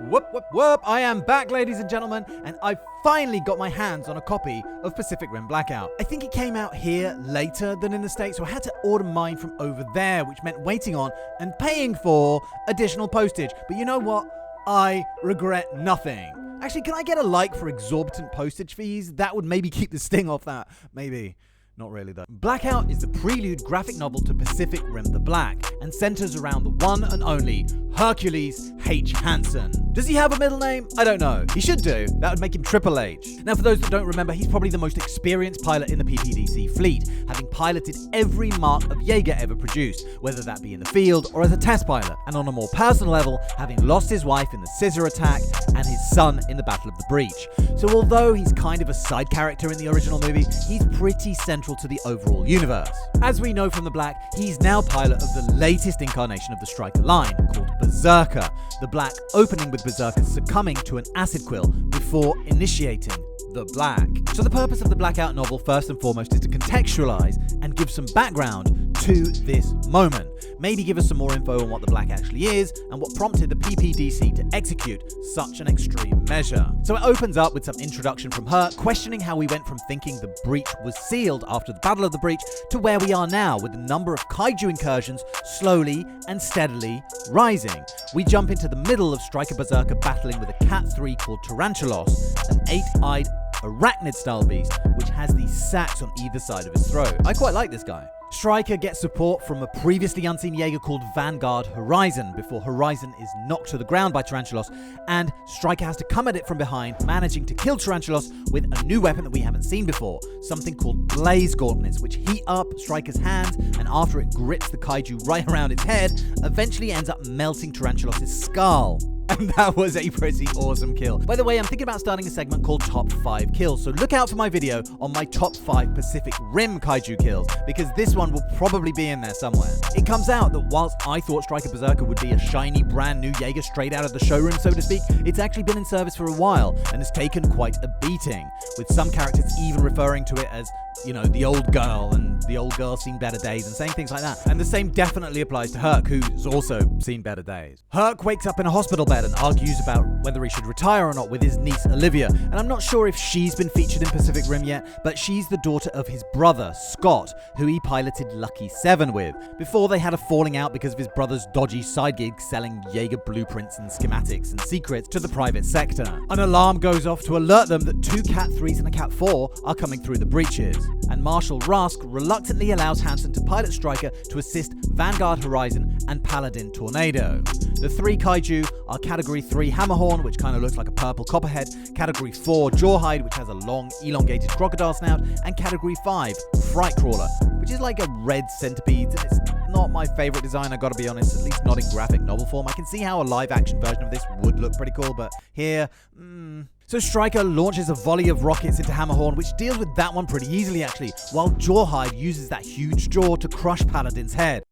Whoop, whoop, whoop. I am back, ladies and gentlemen, and I finally got my hands on a copy of Pacific Rim Blackout. I think it came out here later than in the States, so I had to order mine from over there, which meant waiting on and paying for additional postage. But you know what? I regret nothing. Actually, can I get a like for exorbitant postage fees? That would maybe keep the sting off that. Maybe. Not really, though. Blackout is the prelude graphic novel to Pacific Rim the Black and centers around the one and only Hercules H. Hansen. Does he have a middle name? I don't know. He should do. That would make him Triple H. Now, for those that don't remember, he's probably the most experienced pilot in the PPDC fleet, having piloted every mark of Jeager ever produced, whether that be in the field or as a test pilot. And on a more personal level, having lost his wife in the scissor attack and his son in the Battle of the Breach. So although he's kind of a side character in the original movie, he's pretty central to the overall universe. As we know from The Black, he's now pilot of the latest incarnation of the Stryker line, called Berserker, the Black opening with Berserker succumbing to an acid quill before initiating the Black. So the purpose of the Blackout novel, first and foremost, is to contextualize and give some background to this moment. Maybe give us some more info on what the Black actually is and what prompted the PPDC to execute such an extreme measure. So it opens up with some introduction from Herc, questioning how we went from thinking the breach was sealed after the Battle of the Breach to where we are now, with the number of kaiju incursions slowly and steadily rising. We jump into the middle of Stryker Berserker battling with a Cat 3 called Tarantulos, an 8-eyed arachnid-style beast which has these sacs on either side of his throat. I quite like this guy. Stryker gets support from a previously unseen Jeager called Vanguard Horizon before Horizon is knocked to the ground by Tarantulos, and Stryker has to come at it from behind, managing to kill Tarantulos with a new weapon that we haven't seen before, something called blaze gauntlets, which heat up Stryker's hands, and after it grips the kaiju right around its head, eventually ends up melting Tarantulos' skull. And that was a pretty awesome kill. By the way, I'm thinking about starting a segment called Top 5 Kills, so look out for my video on my Top 5 Pacific Rim kaiju kills, because this one will probably be in there somewhere. It comes out that whilst I thought Stryker Berserker would be a shiny, brand new Jeager straight out of the showroom, so to speak, it's actually been in service for a while and has taken quite a beating, with some characters even referring to it as, you know, the old girl, and the old girl's seen better days, and saying things like that. And the same definitely applies to Herc, who's also seen better days. Herc wakes up in a hospital bed and argues about whether he should retire or not with his niece Olivia, and I'm not sure if she's been featured in Pacific Rim yet, but she's the daughter of his brother, Scott, who he piloted Lucky 7 with, before they had a falling out because of his brother's dodgy side gigs selling Jeager blueprints and schematics and secrets to the private sector. An alarm goes off to alert them that 2 Cat 3s and a Cat 4 are coming through the breaches, and Marshal Rusk reluctantly allows Hansen to pilot Stryker to assist Vanguard Horizon and Paladin Tornado. The 3 kaiju are Category 3 Hammerhorn, which kind of looks like a purple copperhead, Category 4 Jawhide, which has a long elongated crocodile snout, and Category 5 Frightcrawler, which is like a red centipede, and it's not my favorite design, I gotta be honest, at least not in graphic novel form. I can see how a live action version of this would look pretty cool, but here, So Stryker launches a volley of rockets into Hammerhorn, which deals with that one pretty easily actually, while Jawhide uses that huge jaw to crush Paladin's head.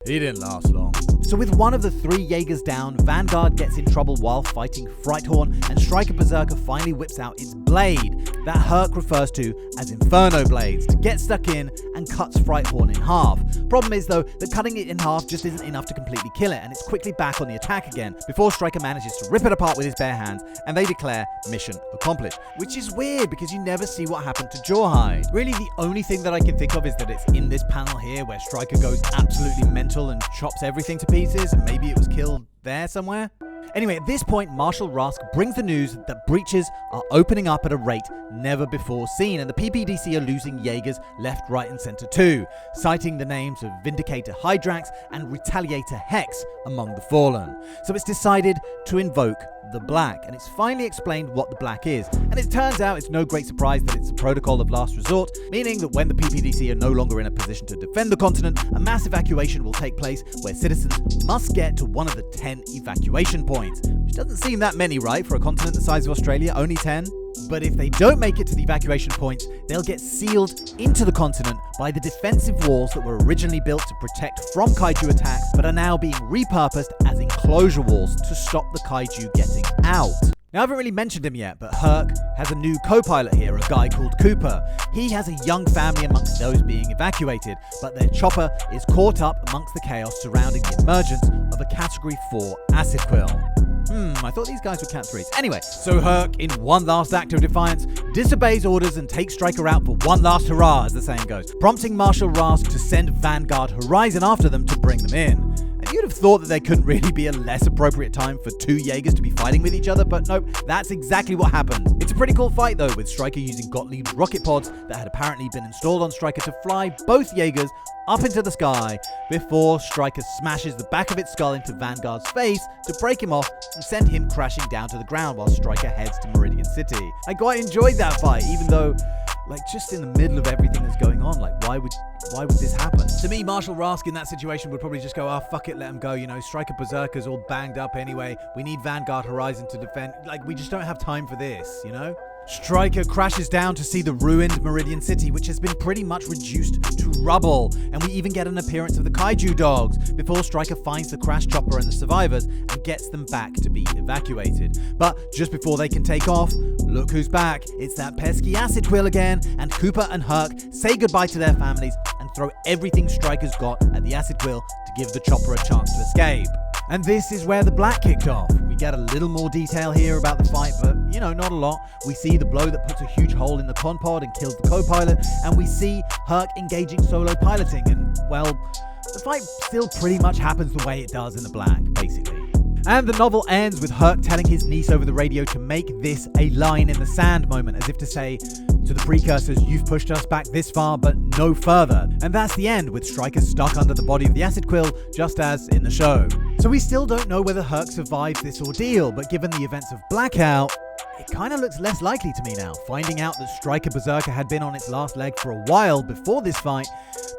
He didn't last long. So with one of the 3 Jaegers down, Vanguard gets in trouble while fighting Frighthorn, and Stryker Berserker finally whips out its blade, that Herc refers to as Inferno Blades, to get stuck in and cuts Frighthorn in half. Problem is though, that cutting it in half just isn't enough to completely kill it, and it's quickly back on the attack again, before Stryker manages to rip it apart with his bare hands, and they declare mission accomplished. Which is weird, because you never see what happened to Jawhide. Really, the only thing that I can think of is that it's in this panel here, where Stryker goes absolutely mental and chops everything to pieces, and maybe it was killed there somewhere. Anyway, at this point, Marshal Rusk brings the news that breaches are opening up at a rate never before seen, and the PPDC are losing Jaegers left, right, and center too, citing the names of Vindicator Hydrax and Retaliator Hex among the fallen. So it's decided to invoke the Black, and it's finally explained what the Black is. And it turns out it's no great surprise that it's a protocol of last resort, meaning that when the PPDC are no longer in a position to defend the continent, a mass evacuation will take place where citizens must get to one of the 10 evacuation points, which doesn't seem that many, right, for a continent the size of Australia, only 10? But if they don't make it to the evacuation points, they'll get sealed into the continent by the defensive walls that were originally built to protect from kaiju attacks, but are now being repurposed as enclosure walls to stop the kaiju getting out. Now, I haven't really mentioned him yet, but Herc has a new co-pilot here, a guy called Cooper. He has a young family amongst those being evacuated, but their chopper is caught up amongst the chaos surrounding the emergence of a Category 4 acid quill. I thought these guys were Cat 3s. Anyway, so Herc, in one last act of defiance, disobeys orders and takes Stryker out for one last hurrah, as the saying goes, prompting Marshal Rask to send Vanguard Horizon after them to bring them in. And you'd have thought that there couldn't really be a less appropriate time for two Jaegers to be fighting with each other, but nope, that's exactly what happens. It's a pretty cool fight though, with Stryker using Gottlieb's rocket pods that had apparently been installed on Stryker to fly both Jaegers up into the sky before Stryker smashes the back of its skull into Vanguard's face to break him off and send him crashing down to the ground while Stryker heads to Meridian City. I quite enjoyed that fight, even though, like, just in the middle of everything that's going on, like, why would this happen? To me, Marshal Rask in that situation would probably just go, fuck it, let him go, Stryker Berserker's all banged up anyway, we need Vanguard Horizon to defend, like, we just don't have time for this, Stryker crashes down to see the ruined Meridian City, which has been pretty much reduced to rubble, and we even get an appearance of the kaiju dogs before Stryker finds the crash chopper and the survivors and gets them back to be evacuated. But just before they can take off, look who's back. It's that pesky acid quill again, and Cooper and Herc say goodbye to their families and throw everything Stryker's got at the acid quill to give the chopper a chance to escape. And this is where the Black kicked off. We get a little more detail here about the fight, but, not a lot. We see the blow that puts a huge hole in the con pod and kills the co-pilot, and we see Herc engaging solo piloting, and, well, the fight still pretty much happens the way it does in the Black, basically. And the novel ends with Herc telling his niece over the radio to make this a line in the sand moment, as if to say to the precursors, you've pushed us back this far, but no further. And that's the end, with Stryker stuck under the body of the acid quill, just as in the show. So we still don't know whether Herc survives this ordeal, but given the events of Blackout, it kind of looks less likely to me now. Finding out that Stryker Berserker had been on its last leg for a while before this fight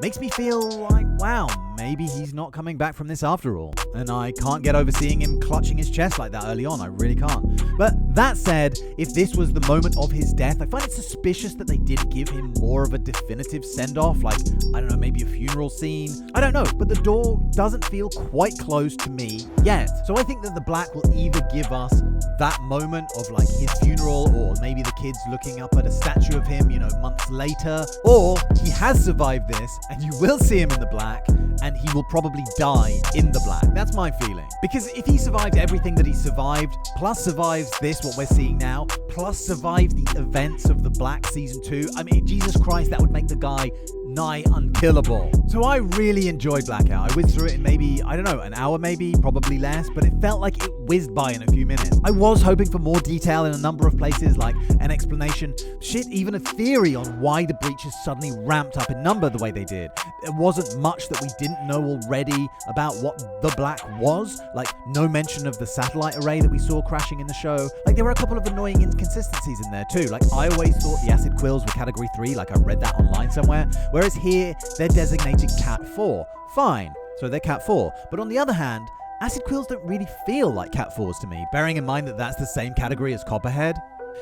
makes me feel like, wow, maybe he's not coming back from this after all. And I can't get over seeing him clutching his chest like that early on, I really can't. But that said, if this was the moment of his death, I find it suspicious that they didn't give him more of a definitive send-off, like, I don't know, maybe a funeral scene. I don't know, but the door doesn't feel quite closed to me yet. So I think that the Black will either give us that moment of like his funeral, or maybe the kids looking up at a statue of him, months later, or he has survived this and you will see him in the Black and he will probably die in the Black. That's my feeling. Because if he survived everything that he survived, plus survives this, what we're seeing now, plus survives the events of the Black Season 2, I mean, Jesus Christ, that would make the guy nigh unkillable. So I really enjoyed Blackout. I whizzed through it in maybe, I don't know, an hour maybe, probably less, but it felt like it whizzed by in a few minutes. I was hoping for more detail in a number of places, like an explanation, even a theory on why the breaches suddenly ramped up in number the way they did. There wasn't much that we didn't know already about what the Black was, like no mention of the satellite array that we saw crashing in the show. Like there were a couple of annoying inconsistencies in there too. Like I always thought the acid quills were category 3, like I read that online somewhere, whereas here they're designated Cat 4. Fine, so they're Cat 4. But on the other hand, acid quills don't really feel like Cat 4s to me, bearing in mind that that's the same category as Copperhead.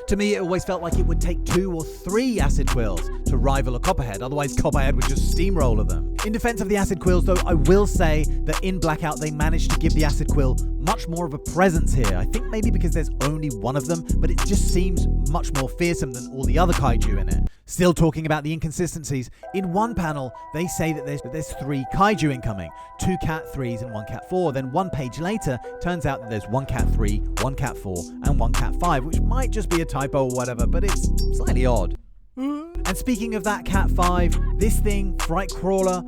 To me, it always felt like it would take 2 or 3 acid quills to rival a Copperhead, otherwise Copperhead would just steamroller them. In defense of the acid quills though, I will say that in Blackout they managed to give the acid quill much more of a presence here. I think maybe because there's only one of them, but it just seems much more fearsome than all the other kaiju in it. Still talking about the inconsistencies, in one panel they say that there's 3 kaiju incoming, 2 Cat 3s and 1 Cat 4. Then one page later, turns out that there's 1 Cat 3, 1 Cat 4 and 1 Cat 5, which might just be a typo or whatever, but it's slightly odd. And speaking of that Cat 5, this thing, Fright Crawler,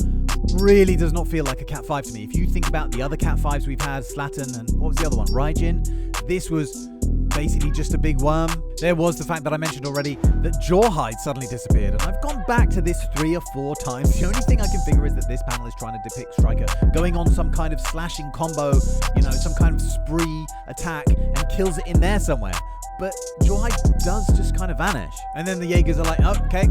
really does not feel like a Cat 5 to me. If you think about the other Cat 5s we've had, Slattern and what was the other one, Raijin, this was basically just a big worm. There was the fact that I mentioned already that Jawhide suddenly disappeared, and I've gone back to this 3 or 4 times. The only thing I can figure is that this panel is trying to depict Stryker going on some kind of slashing combo, some kind of spree attack, and kills it in there somewhere. But Jawhide does just kind of vanish. And then the Jaegers are like, okay,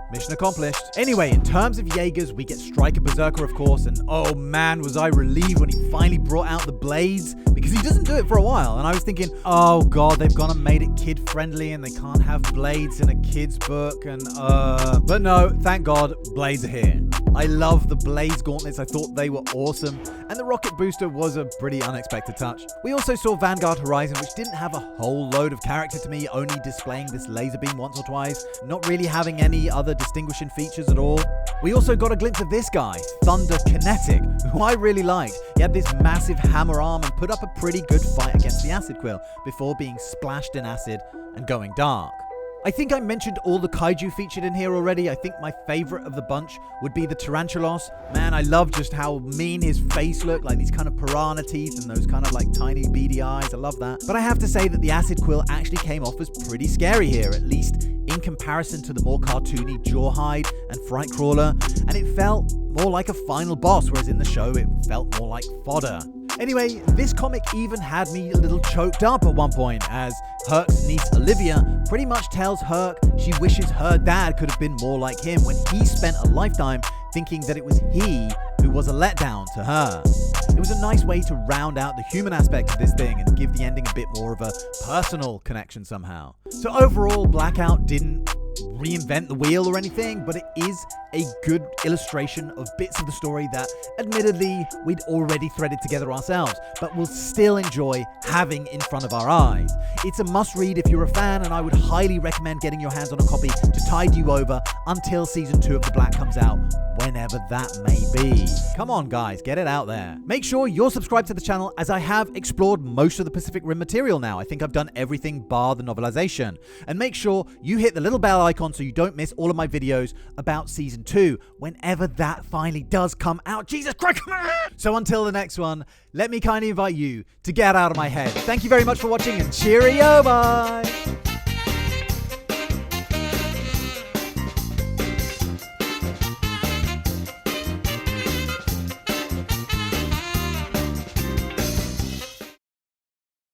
mission accomplished. Anyway, in terms of Jaegers, we get Stryker Berserker, of course, and oh man, was I relieved when he finally brought out the blades, because he doesn't do it for a while, and I was thinking, oh god, they've gone and made it kid-friendly, and they can't have blades in a kid's book, and but no, thank god, blades are here. I love the Blaze gauntlets, I thought they were awesome, and the rocket booster was a pretty unexpected touch. We also saw Vanguard Horizon, which didn't have a whole load of character to me, only displaying this laser beam once or twice, not really having any other distinguishing features at all. We also got a glimpse of this guy, Thunder Kinetic, who I really liked. He had this massive hammer arm and put up a pretty good fight against the acid quill before being splashed in acid and going dark. I think I mentioned all the kaiju featured in here already. I think my favorite of the bunch would be the Tarantulos. Man, I love just how mean his face looked, like these kind of piranha teeth and those kind of like tiny beady eyes. I love that. But I have to say that the acid quill actually came off as pretty scary here, at least in comparison to the more cartoony Jawhide and Frightcrawler, and it felt more like a final boss, whereas in the show it felt more like fodder. Anyway, this comic even had me a little choked up at one point, as Herc's niece Olivia pretty much tells Herc she wishes her dad could have been more like him when he spent a lifetime thinking that it was he who was a letdown to her. It was a nice way to round out the human aspect of this thing and give the ending a bit more of a personal connection somehow. So overall, Blackout didn't reinvent the wheel or anything, but it is a good illustration of bits of the story that admittedly we'd already threaded together ourselves, but we'll still enjoy having in front of our eyes. It's a must read if you're a fan, and I would highly recommend getting your hands on a copy to tide you over until season 2 of The Black comes out, whenever that may be. Come on guys, get it out there. Make sure you're subscribed to the channel, as I have explored most of the Pacific Rim material now. I think I've done everything bar the novelization. And make sure you hit the little bell icon so you don't miss all of my videos about season 2 whenever that finally does come out. Jesus Christ! So until the next one, let me kindly invite you to get out of my head. Thank you very much for watching, and cheerio, bye!